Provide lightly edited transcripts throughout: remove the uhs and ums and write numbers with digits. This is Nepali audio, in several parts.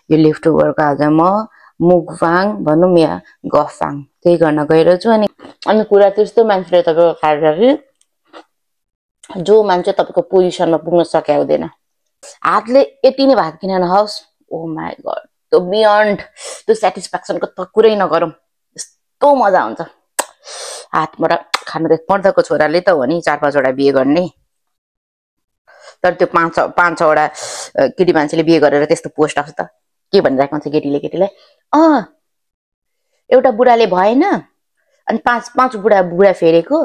यो लेफ्ट ओभरको आज म मुकबाङ भनौँ या गफबाङ त्यही गर्न गइरहेको छु। अनि कुरा त्यस्तो मान्छेले तपाईँको खाएर कि जो मान्छे तपाईँको पोजिसनमा पुग्न सके हुँदैन, हातले यति नै भात किन नहोस्, ओ माई गड, त्यो बियोन्ड त्यो सेटिस्फ्याक्सनको त कुरै नगरौँ, यस्तो मजा हुन्छ हातबाट खानु। त पढ्दाको छोराले त हो नि 4-5वटा बिहे गर्ने, तर त्यो 5-6वटा केटी मान्छेले बिहे गरेर त्यस्तो पोस्ट आउँछ त के भनिरहेको हुन्छ केटीले एउटा बुढाले भएन अनि 5 बुढा फेरेको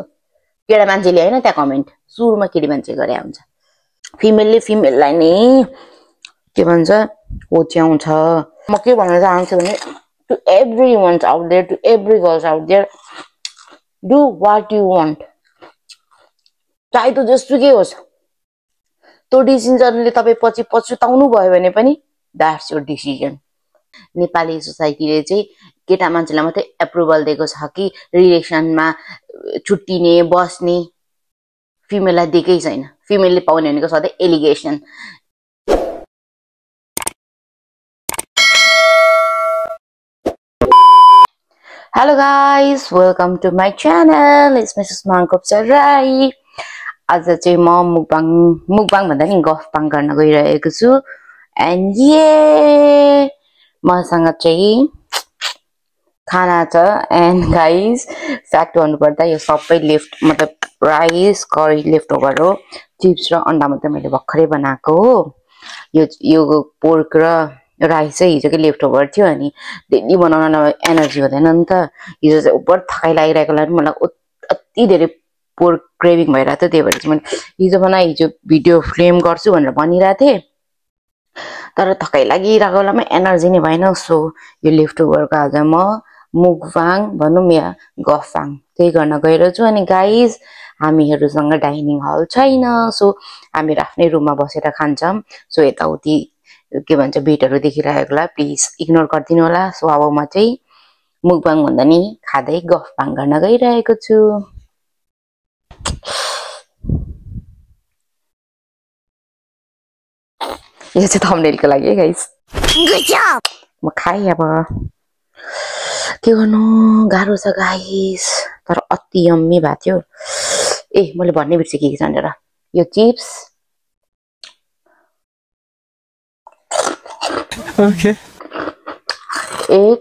केटा मान्छेले होइन, त्यहाँ कमेन्ट सुरुमा केटी मान्छे गरे हुन्छ। फिमेलले फिमेललाई नै के भन्छ ओच्याउँछ। म के भन्न चाहन्छु भने to every ones out there, to every girls out there, do what you want, चाहे त जसुकै होस्। त्यो डिसिजनले तपाईँ पछि पछुताउनु भयो भने पनि द्याट्स योर डिसिजन। नेपाली सोसाइटीले चाहिँ केटा मान्छेलाई मात्रै एप्रुभल दिएको छ कि रिलेसनमा छुट्टिने बस्ने, फिमेललाई दिएकै छैन। फिमेलले पाउने भनेको सधैँ allegation. Hello guys, welcome to my channel, it's Mrs Mangkopcha Rai. आज चाहिँ म मुकबाङ भन्दा नि गफबाङ गर्न गइरहेको छु। एन्ड मसँग चाहिँ खाना छ। एन्ड गाइस फ्याक्ट भन्नुपर्दा यो सबै मतलब राइस करी लेफ्ट ओभर हो। चिप्स र अन्डा मात्रै मैले भर्खरै बनाएको हो। यो पोर्क र राइस चाहिँ हिजोकै लेफ्ट ओभर थियो। अनि डेली बनाउन एनर्जी हुँदैन नि त। हिजो चाहिँ ओभर थकाइ लागिरहेको लागि मलाई अति धेरै पोर्क क्रेभिङ भइरहेको थियो। त्यही भएर चाहिँ मैले हिजो भिडियो फ्रेम गर्छु भनेर भनिरहेको थिएँ, तर थकाइ लागिरहेको बेलामा एनर्जी नै भएन। सो यो लेफ्ट ओभरको आज म मुकबाङ भनौँ या गफबाङ त्यही गर्न गइरहेको छु। अनि गाइज हामीहरूसँग डाइनिङ हल छैन, सो हामीहरू आफ्नै रुममा बसेर खान्छौँ। सो यताउति के भन्छ बेटहरू देखिरहेकोलाई प्लिज इग्नोर गरिदिनु होला। सो अब म चाहिँ मुकबाङ भन्दा नि खाँदै गफबाङ गर्न गइरहेको छु। यो चाहिँ थम्बनेलको लागि है गाइस। म खाएँ, अब के गर्नु, गाह्रो छ गाइस, तर अति यम्मी भएको थियो। मैले भन्ने बिर्सेँ के भनेर। यो chips egg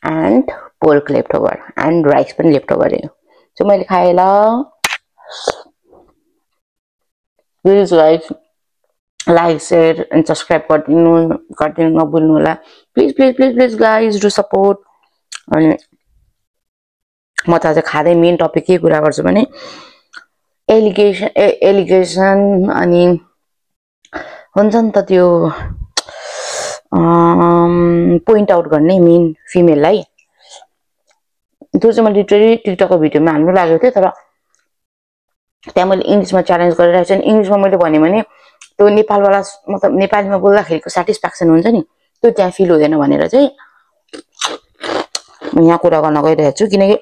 and pork left over and rice पनि लेफ्ट ओभर हो। सो मैले खाएँ ल। Please guys like share and subscribe गरिदिनु नभुल्नु होला। Please guys do support. अनि म त आज खाँदै मेन टपिक के कुरा गर्छु भने एलिगेसन अनि हुन्छ नि त त्यो पोइन्ट आउट गर्ने मेन फिमेललाई। त्यो चाहिँ मैले लिटरली टिकटकको भिडियोमा हाल्नु लागेको थियो, तर त्यहाँ मैले इङ्ग्लिसमा च्यालेन्ज गरिरहेको छु। इङ्ग्लिसमा मैले भने त्यो नेपालवाला मतलब नेपालीमा बोल्दाखेरिको सेटिस्फ्याक्सन हुन्छ नि, त्यो त्यहाँ फिल हुँदैन भनेर चाहिँ म यहाँ कुरा गर्न गइरहेको छु। किनकि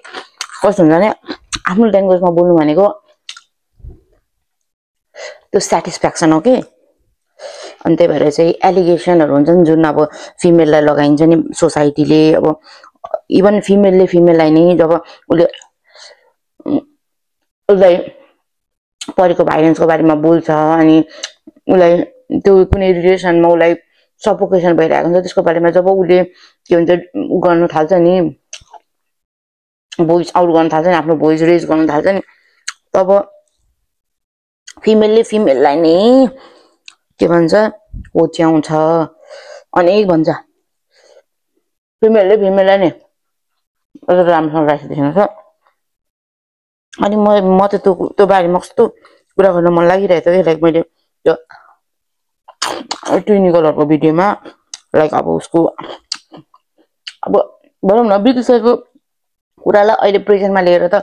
कस्तो हुन्छ भने आफ्नो ल्याङ्ग्वेजमा बोल्नु भनेको त्यो सेटिस्फ्याक्सन हो कि। अनि त्यही भएर चाहिँ एलिगेसनहरू हुन्छ नि जुन अब फिमेललाई लगाइन्छ नि सोसाइटीले। अब इभन फिमेलले फिमेललाई नै जब उसलाई परेको भाइलेन्सको बारेमा बोल्छ अनि उसलाई त्यो कुनै रिलेसनमा उसलाई सफोकेसन भइरहेको हुन्छ, त्यसको बारेमा जब उसले के भन्छ गर्नु थाल्छ नि, भोइस आउट गर्न थाल्छ नि, आफ्नो भोइस रेज गर्न थाल्छ नि, तब फिमेलले फिमेललाई नै के भन्छ ओच्याउँछ। अनेक भन्छ फिमेलले फिमेललाई नै राम्रोसँग राखिदिनु छ। अनि म त त्यो बारेमा कस्तो कुरा गर्न मन लागिरहेको थियो। लाइक मैले त्यो ट्विनी कलरको भिडियोमा लाइक अब उसको अब भनौँ न बितिसकेको कुरालाई अहिले प्रेजेन्टमा लिएर त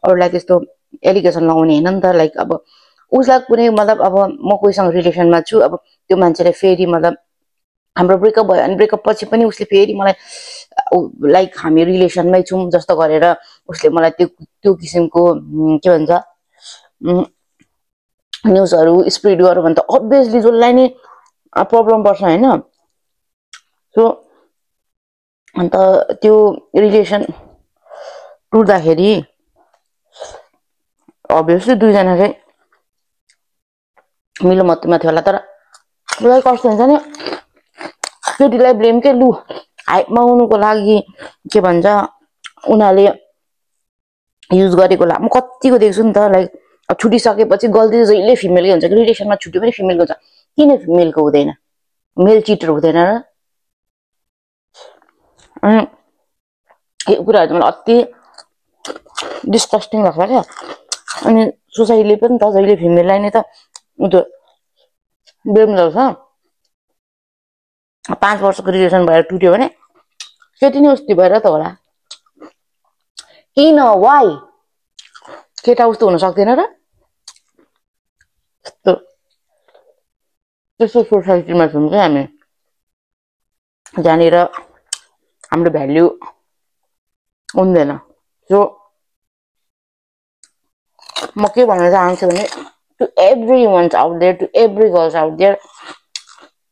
अरूलाई त्यस्तो एलिगेसन लगाउने होइन नि त। लाइक अब उसलाई कुनै मतलब अब म कोहीसँग रिलेसनमा छु, अब त्यो मान्छेले फेरि मतलब हाम्रो ब्रेकअप भयो अनि ब्रेकअप पछि पनि उसले फेरि मलाई लाइक हामी रिलेसनमै छौँ जस्तो गरेर उसले मलाई त्यो किसिमको के भन्छ न्युजहरू स्प्रेड गर्यो भने त अभियसली जसलाई नै प्रब्लम पर्छ हैन। सो अन्त त्यो रिलेसन टुट्दाखेरि अभियसली दुईजना चाहिँ मिलो मतमा थियो होला, तर मलाई कस्तो हुन्छ नि केटीलाई ब्लेम के लु हाइपमा आउनुको लागि के भन्छ उनीहरूले युज गरेको ला म कतिको देख्छु नि त। लाइक छुटिसकेपछि गल्ती जहिले फिमेलकै हुन्छ कि रिलेसनमा छुट्यो पनि फिमेलको हुन्छ। किन फिमेलको हुँदैन? मेल चिटर हुँदैन र? अनि यो कुराहरू चाहिँ मलाई अति डिस्कस्टिङ लाग्छ क्या। अनि सोसाइटीले पनि त जहिले फिमेललाई नै त त्यो ब्लेम गर्छ। 5 वर्षको रिलेसन भएर टुट्यो भने केटी नै उस्तै भएर त होला। किन वाइ केटा उस्तो हुन सक्दैन र? त्यस्तो सोसाइटीमा छौँ क्या हामी, जहाँनिर हाम्रो भ्याल्यु हुँदैन। सो म के भन्न चाहन्छु भने to every ones out there, to every girls out there,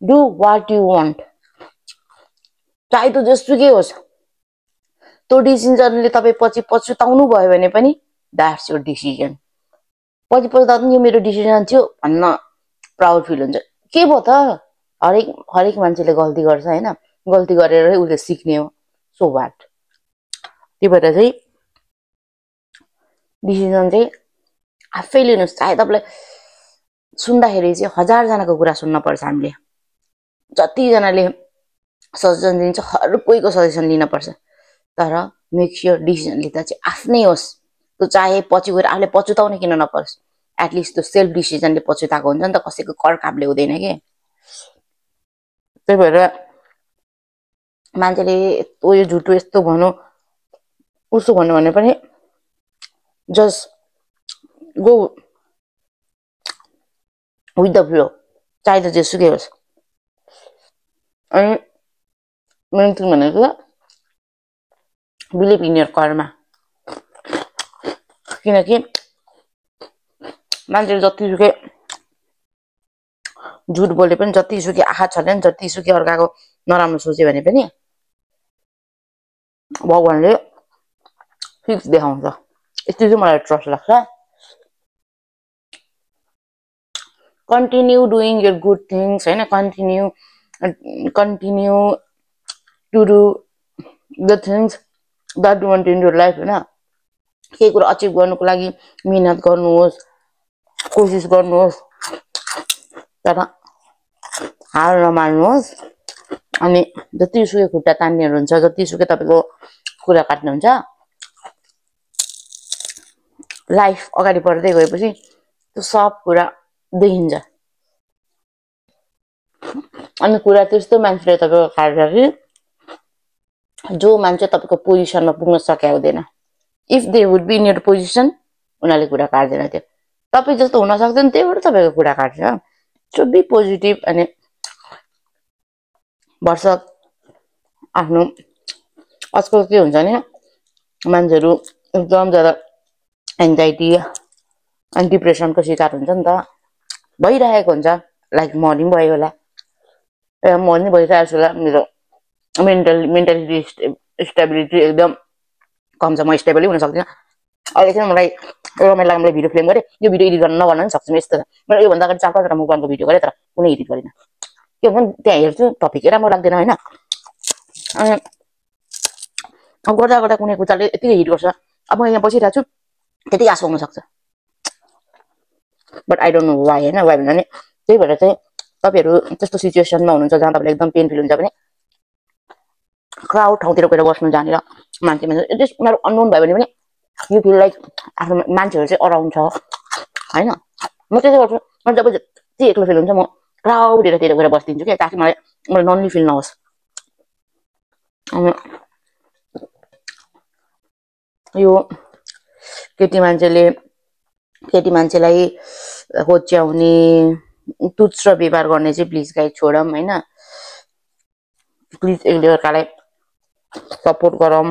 do what you want. चाहे त जेसुकै होस्, त्यो डिसिजनले तपाईँ पछि पछुताउनु भयो भने पनि द्याट्स योर डिसिजन। पछि पछुताउँदा पनि यो मेरो डिसिजन थियो भन्न प्राउड फिल हुन्छ। के भयो त? हरेक मान्छेले गल्ती गर्छ हैन, गल्ती गरेरै उसले सिक्ने हो। So what? त्यही भएर चाहिँ डिसिजन चाहिँ आफै लिनुहोस्। चाहे तपाईँलाई सुन्दाखेरि चाहिँ 1000 जनाको कुरा सुन्न पर्छ हामीले, जतिजनाले सजेसन दिन्छ हर कोहीको सजेसन लिन पर्छ, तर मेक स्योर डिसिजन लिँदा चाहिँ आफ्नै होस्। त्यो चाहे पछि गएर आफूले पछुताउने किन नपरोस्, एटलिस्ट त्यो सेल्फ डिसिजनले पछुताएको हुन्छ नि त, कसैको करकापले हुँदैन के। त्यही भएर मान्छेले यो झुटो यस्तो भन्नु उसो भन्नु भने पनि just go with the flow, चाहे त जेसुकै होस्। अनि मेन थिङ भनेको बिलिभ इन यर कर्मा। किनकि मान्छेले जतिसुकै झुट बोले पनि, जतिसुकै आँखा छले पनि, जतिसुकै अर्काको नराम्रो सोच्यो भने पनि भगवानले फिक्स देखाउँछ। यस्तो चाहिँ मलाई ट्रस्ट लाग्छ। Continue doing your good things हैन, continue to do the things that you want in your life हैन। केही कुरा अचिभ गर्नुको लागि मिहिनेत गर्नुहोस्, कोसिस गर्नुहोस्, तर हार नमान्नुहोस्। अनि जतिसुकै खुट्टा तान्नेहरू हुन्छ, जतिसुकै तपाईँको कुरा काट्नुहुन्छ, लाइफ अगाडि बढ्दै गएपछि त्यो सब कुरा देखिन्छ। अनि कुरा त्यस्तो मान्छेले तपाईँको काट्छ कि जो मान्छे तपाईँको पोजिसनमा पुग्न सकेको हुँदैन। If they would be in your position, उनीहरूले कुरा काट्दैन थियो। तपाईँ जस्तो हुन सक्दैन, त्यही भएर तपाईँको कुरा काट्छ। So be positive. अनि वर्ष आफ्नो आजकल के हुन्छ नि मान्छेहरू एकदम ज्यादा एन्जाइटी अनि डिप्रेसनको शिकार हुन्छ नि त, भइरहेको हुन्छ। लाइक मर्निङ भयो होला, मर्निङ भइरहेको छु होला। मेरो मेन्टलिटी स्टेबिलिटी एकदम कम छ, म स्टेबलै हुन सक्दिनँ। अहिले चाहिँ मलाई रमाइलो लाग्यो, मैले भिडियो फिल्म गरेँ। यो भिडियो एडिट गर्न नगर्न पनि सक्छु म। यस्तो मैले योभन्दा अगाडि 4-5 मुखबाङको भिडियो गरेँ, तर कुनै एडिट गरिनँ। के भन्छ त्यहाँ हेर्छु टपिकै राम्रो लाग्दैन होइन। अनि अब गर्दा गर्दा कुनै कुराले यतिकै हिट गर्छ। अब म यहाँ बसिरहेको छु, त्यति आँसु आउन सक्छ, but I don't know why होइन। वाइ भन्दा नि त्यही भएर चाहिँ तपाईँहरू त्यस्तो सिचुएसनमा हुनुहुन्छ जहाँ तपाईँलाई एकदम पेन फिल हुन्छ भने क्राउड ठाउँतिर गएर बस्नु, जहाँनिर मान्छे एटलिस्ट उनीहरू अननोन भयो भने पनि यु फिल लाइक आफ्नो मान्छेहरू चाहिँ अराउन्ड छ होइन। म त्यसै गर्छु। म जब जति एक्लो फिल हुन्छ म क्राउड एरियातिर गएर बसिदिन्छु क्या, ताकि मलाई नन्ली फिल नहोस्। यो केटी मान्छेलाई होच्याउने, तुच्छ व्यवहार गर्ने चाहिँ प्लिज गाइस छोडौँ होइन। प्लिज एकले अर्कालाई सपोर्ट गरौँ।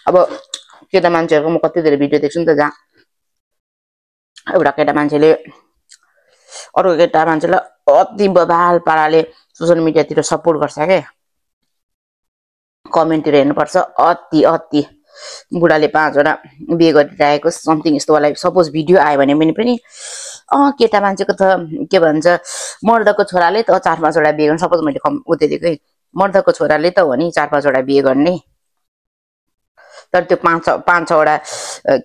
अब केटा मान्छेहरूको म कति धेरै भिडियो देख्छु नि त, जहाँ एउटा केटा मान्छेले अर्को केटा मान्छेलाई अति बबाल पाराले सोशल मिडियातिर सपोर्ट गर्छ के कमेन्टतिर हेर्नुपर्छ अति अति बुढाले 5 वटा बिहे गरिरहेको समथिङ यस्तो वाला सपोज भिडियो आयो भने पनि केटा मान्छेको त के भन्छ मर्दको छोराले त 4-5 वटा बिहे गर्ने सपोज मैले उतै दिएको है मर्दको छोराले त हो नि 4-5 वटा बिहे गर्ने तर त्यो 5-6 वटा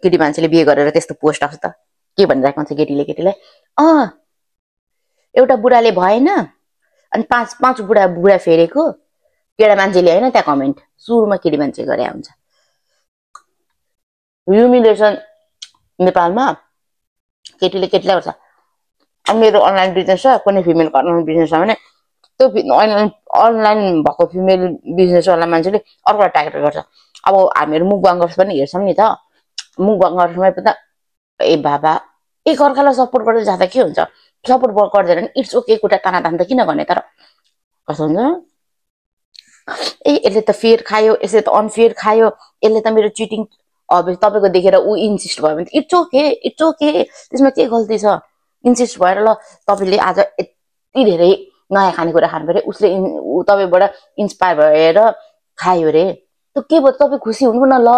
केटी मान्छेले बिहे गरेर त्यस्तो पोस्ट आउँछ त के भनिरहेको हुन्छ केटीलाई एउटा बुढाले भएन अनि 5 बुढा फेरेको केटा मान्छेले हैन त्यहाँ कमेन्ट सुरुमा केटी मान्छे गरे हुन्छ ह्युमिलेसन नेपालमा केटीले केटीलाई गर्छ अब मेरो अनलाइन बिजनेस छ कुनै फिमेलको अनलाइन बिजनेस छ भने त्यो अनलाइन भएको फिमेल बिजनेस वाला मान्छेले अर्कोलाई टार्गेट गर्छ अब हामीहरू मुकबाङ्गर्स पनि हेर्छौँ नि त मुकबाङ्गर्समै पनि ए बाबा एक अर्कालाई सपोर्ट गर्दै जाँदा के हुन्छ सपोर्ट गर्दैन नि इट्स ओके कुरा ताना त किन गर्ने तर कस्तो हुन्छ यसले त फेयर खायो यसले त अनफेयर खायो यसले त मेरो चिटिङ अब तपाईको देखेर उ इन्सिस्ट भयो भने इट्स ओके त्यसमा के गल्ती छ इन्सिस्ट भएर ल तपाईले आज यति धेरै नयाँ खानेकुरा खानु पर्यो उसले तपाईबाट इन्स्पायर भएर खायो रे त के भयो तपाई खुसी हुनु न ल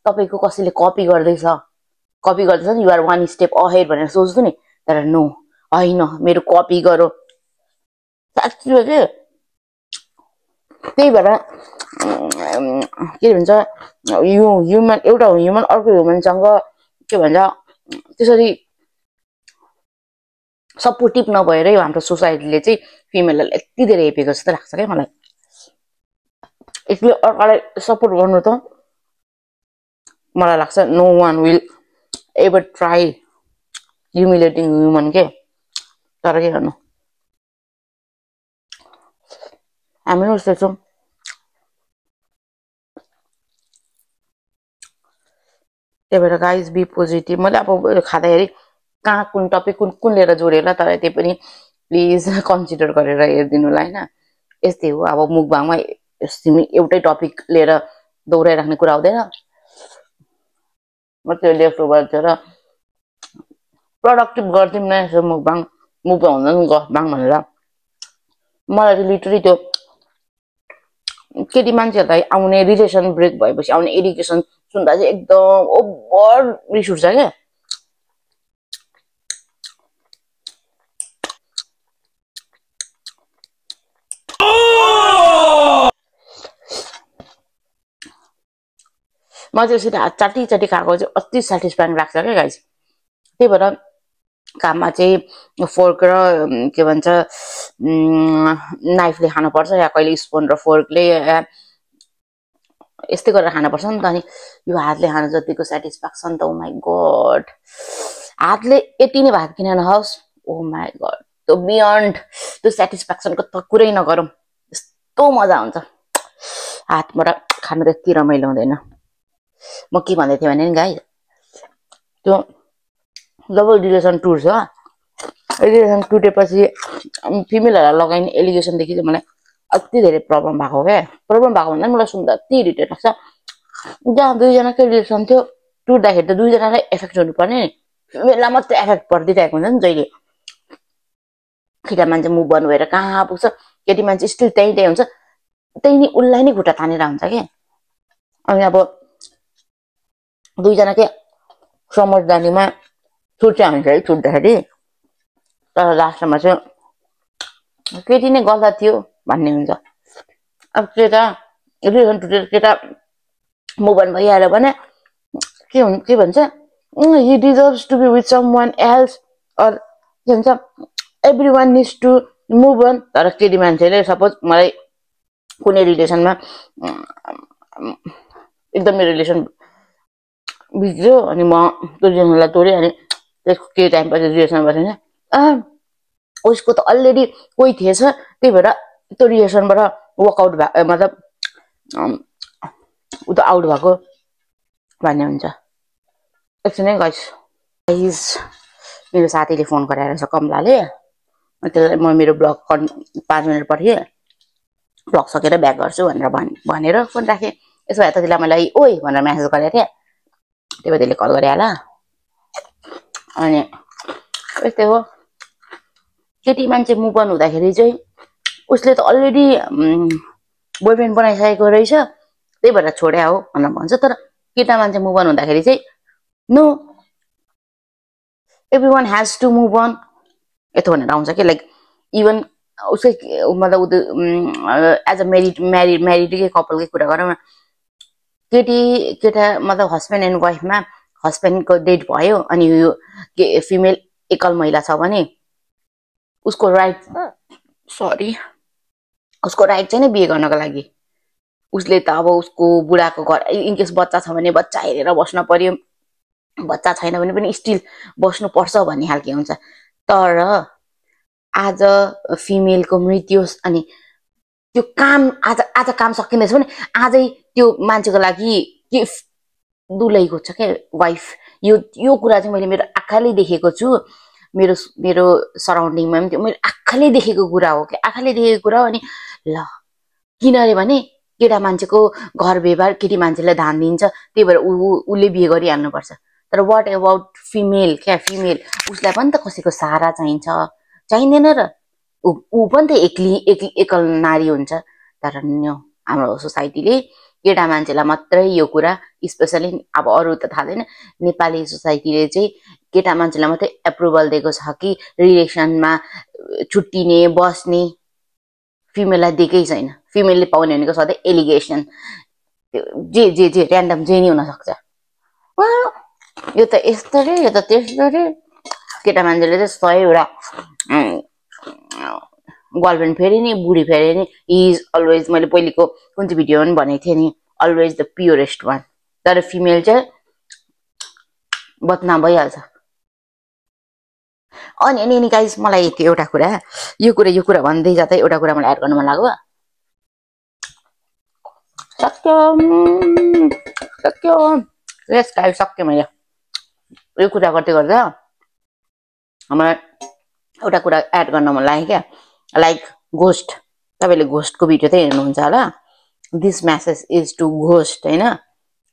तपाईको कसैले कपी गर्दैछ नि यु आर 1 स्टेप अहेड भनेर सोच्नु नि तर नो हैन मेरो कपी गरो साच्चै हो के त्यही भएर के भन्छ यो ह्युमन एउटा ह्युमन अर्को ह्युमनसँग के भन्छ त्यसरी सपोर्टिभ नभएरै हाम्रो सोसाइटीले चाहिँ फिमेललाई यति धेरै हेपेको जस्तो लाग्छ क्या मलाई यसले अर्कालाई सपोर्ट गर्नु त मलाई लाग्छ no one will ever try humiliating human के तर के गर्नु हामी उस्तै छौँ त्यही भएर गाइज बी पोजिटिभ मैले अब खाँदाखेरि कहाँ कुन टपिक कुन लिएर जोडेर तर त्यही पनि प्लिज कन्सिडर गरेर हेरिदिनुलाई हैन यस्तै हो अब मुकबाङमा एउटै टपिक लिएर दौडाइराख्ने कुरा हुँदैन म त्यो लेफ्ट ओभर र प्रोडक्टिभ गर्दिम न यसो मुकबाङ हुँदैन गफबाङ भनेर मलाई लिटरली त्यो केटी मान्छेहरूलाई आउने रिलेसन ब्रेक भएपछि आउने एडुकेसन सुन्दा चाहिँ एकदम ओभर रिस उठ्छ क्या म चाहिँ सिधा चाटी खाएको चाहिँ अति सेटिस्फाइङ लाग्छ क्या गाइस त्यही भएर काममा चाहिँ फोर्क र के भन्छ नाइफले खानुपर्छ या कहिले स्पुन र फोर्कले यस्तै गरेर खानुपर्छ नि त अनि यो हातले खानु जतिको सेटिस्फ्याक्सन त ओ माई गड हातले यति नै भात किन नहोस् ओ माई गड त्यो बियोन्ड त्यो सेटिस्फ्याक्सनको त कुरै नगरौँ यस्तो मजा हुन्छ हातबाट खानु त यति रमाइलो हुँदैन म के भन्दै थिएँ भने नि गाई त्यो जब रिलेसन टुट्छ रिलेसन टुटेपछि फिमेलहरूलाई लगाइने एलिगेसनदेखि चाहिँ मलाई अति धेरै प्रब्लम भएको क्या प्रब्लम भएको भन्दा मलाई सुन्दा अति इरिटेट लाग्छ जहाँ दुईजनाकै रिलेसन थियो टुट्दाखेरि त दुईजनालाई एफेक्ट हुनुपर्ने नि फिमेललाई मात्रै एफेक्ट परिदिइरहेको हुन्छ नि जहिले केटा मान्छे मुभ बन्द भएर कहाँ पुग्छ केटी मान्छे स्टिल त्यही हुन्छ त्यही नि उसलाई नै खुट्टा तानेर हुन्छ कि अनि अब दुईजनाकै समझदारीमा छुट्या हुन्छ है छुट्दाखेरि तर लास्टमा चाहिँ केटी नै गलत थियो भन्ने हुन्छ अब केटा रिलेसन टुटेर केटा मुभ अन भइहाल्यो भने के भन्छ he deserves to be with someone else or के भन्छ everyone needs to move on तर केटी मान्छेले सपोज मलाई कुनै रिलेसनमा एकदमै रिलेसन बिग्रियो अनि म त्यो रिलेसनलाई तोडेँ अनि त्यसको केही टाइम पछि रिलेसन बसेन उसको त अलरेडी कोही थिएछ त्यही भएर त्यो रिलेसनबाट वर्कआउट भयो मतलब ऊ त आउट भएको भन्ने हुन्छ एकछिन है गाइस मेरो साथीले फोन गराएर छ कमलाले त्यसलाई म मेरो ब्लग 5 मिनट पछि ब्लग सकेर ब्याक गर्छु भनेर फोन राखेँ यसो भए त त्यसलाई मलाई ओइ भनेर मेसेज गरेको थिएँ त्यही भएर त्यसले कल गरे होला अनि यस्तै हो केटी मान्छे मुभ अन हुँदाखेरि चाहिँ उसले त अलरेडी बोयफ्रेन्ड बनाइसकेको रहेछ त्यही भएर छोड्या हो भनेर भन्छ। तर केटा मान्छे मुभ अन हुँदाखेरि चाहिँ no everyone has to move on यस्तो भनेर आउँछ कि लाइक इभन उसकै मतलब एज अ म्यारिडकै कपालकै कुरा गरौँ न, केटा मतलब हस्बेन्ड एन्ड वाइफमा हस्बेन्डको डेथ भयो अनि यो फिमेल एकल महिला छ भने उसको राइट चाहिँ नै बिहे गर्नको लागि उसले त अब उसको बुढाको घर इनकेस बच्चा छ भने बच्चा हेरेर बस्न पर्यो, बच्चा छैन भने पनि स्टिल बस्नु पर्छ भन्ने खालके हुन्छ। तर आज फिमेलको मृत्यु अनि त्यो काम आज काम सकिँदैछ भने आजै त्यो मान्छेको लागि के दुलैको छ क्या वाइफ। यो कुरा चाहिँ मैले मेरो आँखाले देखेको छु, मेरो सराउन्डिङमा पनि त्यो मैले आँखाले देखेको कुरा हो कि आँखाले देखेको कुरा हो। अनि ल किन भने केटा मान्छेको घर व्यवहार केटी मान्छेलाई ध्यान दिन्छ त्यही भएर उसले बिहे गरिहाल्नुपर्छ। तर वाट एबाउट फिमेल फिमेल उसलाई पनि त कसैको सहारा चाहिँदैन र ऊ पनि त एकल नारी हुन्छ। तर हाम्रो सोसाइटीले केटा मान्छेलाई मात्रै यो कुरा स्पेसली अब अरू त थाहा छैन नेपाली सोसाइटीले चाहिँ केटा मान्छेलाई मात्रै एप्रुभल दिएको छ कि रिलेसनमा छुट्टिने बस्ने, फिमेललाई दिएकै छैन। फिमेलले पाउने भनेको सधैँ एलिगेसन जे ऱ्यान्डम जे नि हुनसक्छ, यो त यस्तो रे यो त त्यस्तो रे। केटा मान्छेले चाहिँ 100 वटा गर्लफ्रेन्ड फेरि नि बुढी फेरि नि इज अलवेज, मैले पहिलेको कुन चाहिँ भिडियोमा पनि भनेको थिएँ नि, अलवेज द प्योरेस्ट वान। तर फिमेल चाहिँ बदनाम भइहाल्छ। अनि गाइस मलाई त्यो एउटा कुरा यो कुरा भन्दै जाँदा एउटा कुरा मलाई एड गर्नु मन लाग्यो। सक्यो यस गाइस सक्यो। मैले यो कुरा गर्दै गर्दा मलाई एउटा कुरा एड गर्न मन लाग्यो क्या, लाइक घोस्ट। तपाईँले घोस्टको भिडियो त हेर्नुहुन्छ होला। This message is to ghost होइन,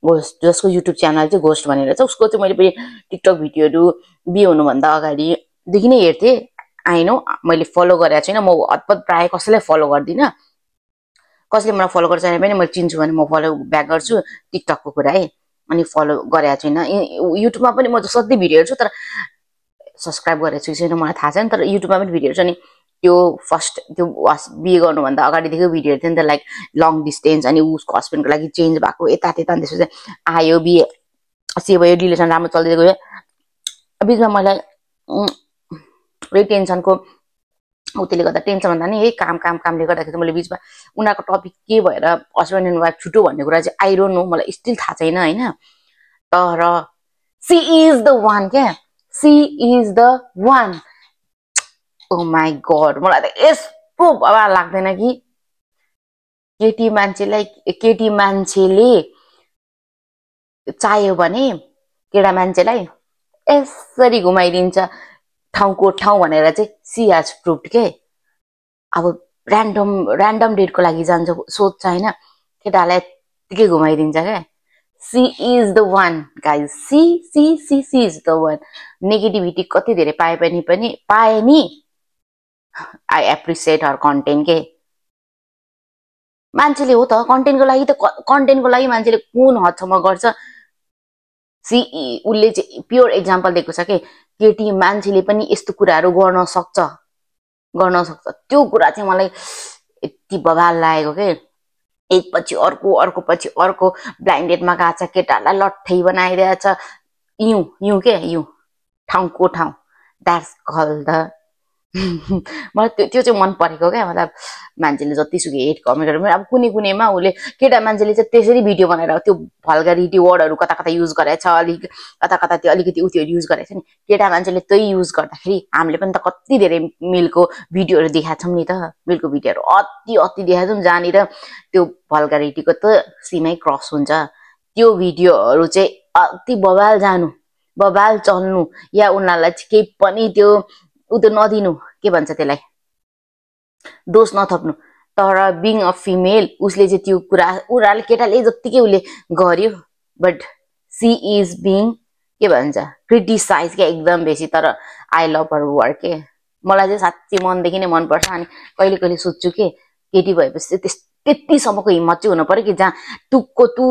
घोस्ट जसको युट्युब च्यानल चाहिँ घोस्ट भनेर छ। उसको चाहिँ मैले टिकटक भिडियोहरू बिहे हुनुभन्दा अगाडिदेखि नै हेर्थेँ। आई नो मैले फलो गरेको छैन, म हतपत प्रायः कसैलाई फलो गर्दिनँ। कसले मलाई फलो गर्छ भने मैले चिन्छु भने म फलो ब्याक गर्छु, टिकटकको कुरा है। अनि फलो गरेको छैन। युट्युबमा पनि म सधैँ भिडियो हेर्छु तर सब्सक्राइब गरेको छु छैन मलाई थाहा छैन। तर युट्युबमा पनि भिडियो हेर्छु। अनि त्यो फर्स्ट त्यो बिहे गर्नुभन्दा अगाडिदेखि भिडियो हेर्थेँ नि त, लाइक लङ डिस्टेन्स अनि उसको हस्बेन्डको लागि चेन्ज भएको यता त्यता। त्यसपछि आयो बिहे से भयो, रिलेसन राम्रो चल्दै गयो। बिचमा मलाई टेन्सनको त्यसले गर्दा टेन्सन भन्दा नि यही कामले गर्दाखेरि मैले बिचमा उनीहरूको टपिक के भएर हस्बेन्ड एन्ड वाइफ छुट्यो भन्ने कुरा चाहिँ आई डोन्ट नो, मलाई स्टिल थाहा छैन होइन। तर सी इज द वान क्या, she is the one. Oh my god, मलाई त यस्तो बाबा लाग्दैन कि केटी मान्छेले चाह्यो भने केटा मान्छेलाई यसरी घुमाइदिन्छ ठाउँको ठाउँ भनेर चाहिँ सी हेज प्रुभड के। अब ऱ्यान्डम डेटको लागि जान्छ सोध्छ होइन, केटालाई यत्तिकै घुमाइदिन्छ क्या। She is the one guys, she is the one. Negativity कति धेरै पाए नि आई एप्रिसिएट हर कन्टेन्ट के। मान्छेले हो त कन्टेन्टको लागि मान्छेले कुन हदसम्म गर्छ। उसले चाहिँ प्योर एक्जाम्पल दिएको छ कि केटी मान्छेले पनि यस्तो कुराहरू गर्न सक्छ। त्यो कुरा चाहिँ मलाई यति बवाल लागेको के। एक पछि अर्को पछि अर्को ब्लाइन्डेडमा गएको छ, केटाहरूलाई लट्ठै बनाइदिएछ। यु ठाउँको ठाउँ, द्याट्स कल्ड द मलाई त्यो चाहिँ मन परेको क्या। मतलब मान्छेले जतिसुकै हेट कमेन्ट गरेर अब कुनैमा उसले केटा मान्छेले चाहिँ त्यसरी भिडियो बनाएर त्यो भल्गारिटी वर्डहरू कता युज गरेछ, कता त्यो अलिकति उत्योहरू युज गरेछ नि। केटा मान्छेले त्यही युज गर्दाखेरि हामीले पनि त कति धेरै मिलको भिडियोहरू देखाएको छौँ नि त। मिलको भिडियोहरू अति देखाएको छौँ जहाँनिर त्यो भल्गारिटीको त सीमै क्रस हुन्छ। त्यो भिडियोहरू चाहिँ अति बवाल चल्नु या उनीहरूलाई चाहिँ केही पनि त्यो नदिनु, के भन्छ त्यसलाई, दोष नथप्नु। तर बिङ अ फिमेल उसले चाहिँ त्यो कुरा उनीहरूले केटाले जत्तिकै उसले गर्यो, बट सी इज बिङ के भन्छ क्रिटिसाइज क्या एकदम बेसी। तर आई लभ हर वर्क के, मलाई चाहिँ साच्चै मनदेखि नै मनपर्छ। अनि कहिले कहिले सोध्छु के केटी भएपछि त्यतिसम्मको हिम्मत चाहिँ हुनु पर्यो कि जहाँ टुक्को to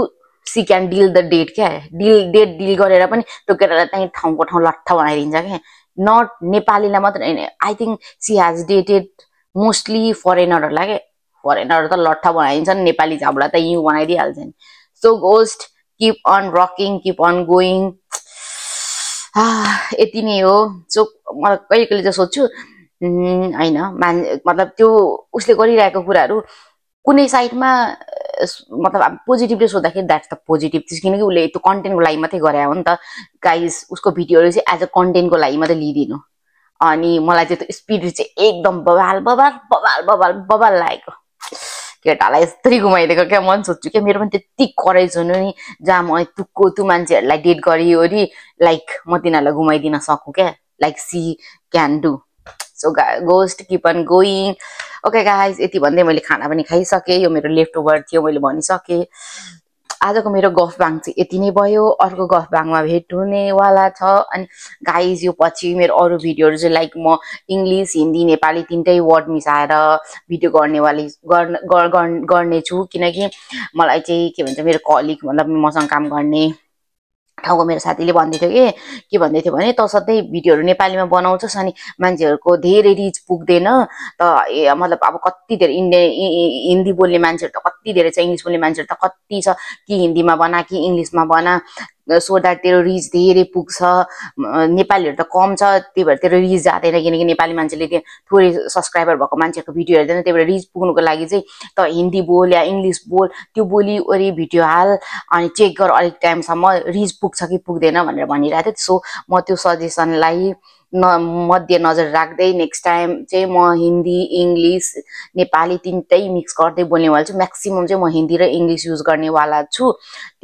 see can deal the date क्या डेट डिल गरेर पनि त्यो केटालाई त्यहीँ ठाउँको ठाउँ लट्ठ बनाइदिन्छ क्या। नट नेपालीलाई मात्र होइन, I think she has dated mostly फरेनरहरूलाई क्या। फरेनरहरू त लट्ठ बनाइदिन्छ नि, नेपाली झाबुलाई त यहीँ बनाइदिइहाल्छ नि। So ghost keep on rocking, keep on going. यति नै हो। सो मलाई कहिले कहिले चाहिँ सोध्छु होइन मतलब त्यो उसले गरिरहेको कुराहरू कुनै साइडमा मतलब अब पोजिटिभली सोद्धाखेरि द्याट्स द पोजिटिभ थिङ्स, किनकि उसले त्यो कन्टेन्टको लागि मात्रै गरे हो नि त गाइज। उसको भिडियोहरू चाहिँ एज अ कन्टेन्टको लागि मात्रै लिइदिनु। अनि मलाई चाहिँ त्यो स्पिड चाहिँ एकदम बबाल बबाल बबाल बबाल बबाल लागेको। केटालाई यस्तरी घुमाइदिएको क्या। मन सोध्छु क्या मेरो पनि त्यति करेज हुनु नि जहाँ म तुक्को तु मान्छेहरूलाई डेट गरिवरी लाइक म तिनीहरूलाई घुमाइदिन सकूँ क्या, like she can do. So ghost keep on going. Okay guys, यति भन्दै मैले खाना पनि खाइसकेँ। यो मेरो लेफ्ट ओभर थियो, मैले भनिसकेँ। आजको मेरो गफबाङ चाहिँ यति नै भयो। अर्को गफबाङमा भेट हुनेवाला छ। अनि गाइज यो पछि मेरो अरू भिडियोहरू चाहिँ लाइक म इङ्ग्लिस हिन्दी नेपाली तिनटै वर्ड मिसाएर भिडियो गर्नेछु, किनकि मलाई चाहिँ के भन्छ मेरो कलिग मतलब मसँग काम गर्ने ठाउँको मेरो साथीले भन्दै थियो के भन्दै थियो भने त सधैँ भिडियोहरू नेपालीमा बनाउँछस् अनि मान्छेहरूको धेरै रिच पुग्दैन त, मतलब अब कति धेरै हिन्दी बोल्ने मान्छेहरू त कति धेरै छ, इङ्ग्लिस बोल्ने मान्छेहरू त कति छ, कि हिन्दीमा बना कि इङ्ग्लिसमा बना, सो द्याट तेरो रिच धेरै पुग्छ। नेपालीहरू त कम छ त्यही भएर तेरो रिच जाँदैन, किनकि नेपाली मान्छेले त्यो थोरै सब्सक्राइबर भएको मान्छेहरूको भिडियो हेर्दैन, त्यही भएर रिच पुग्नुको लागि चाहिँ त हिन्दी बोल या इङ्ग्लिस बोल, त्यो बोली वरि भिडियो हाल अनि चेक गर अलिक टाइमसम्म रिच पुग्छ कि पुग्दैन भनेर भनिरहेको थियो। सो म त्यो सजेसनलाई मध्यनजर राख्दै नेक्स्ट टाइम चाहिँ म हिन्दी इङ्ग्लिस नेपाली तिनटै मिक्स गर्दै बोल्नेवाला छु। म्याक्सिमम् चाहिँ म हिन्दी र इङ्ग्लिस युज गर्नेवाला छु।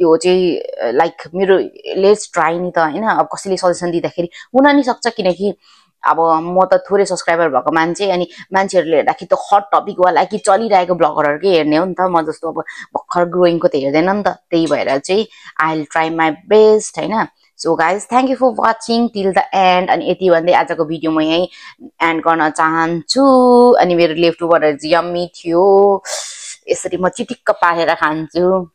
त्यो चाहिँ लाइक मेरो लेट्स ट्राई नि त होइन। अब कसैले सजेसन दिँदाखेरि हुन नि सक्छ, किनकि अब म त थोरै सब्सक्राइबर भएको मान्छे, अनि मान्छेहरूले हेर्दाखेरि त हट टपिकवाला कि चलिरहेको ब्लगरहरूकै हेर्ने हो नि त। म जस्तो अब भर्खर ग्रोइङको त हेर्दैन नि त, त्यही भएर चाहिँ I will try my best होइन। So guys thank you for watching till the end. अनि यति भन्दै आजको भिडियो म यहीँ एन्ड गर्न चाहन्छु। अनि मेरो लेफ्ट ओभरहरू चाहिँ यम्मी थियो, यसरी म चिटिक्क पारेर खान्छु।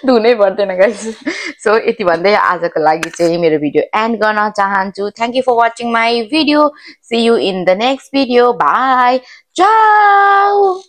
धुनै पर्दैन गाइस। सो यति भन्दै आजको लागि चाहिँ मेरो भिडियो एन्ड गर्न चाहन्छु। Thank you for watching my video. See you in the next video. Bye, Chou.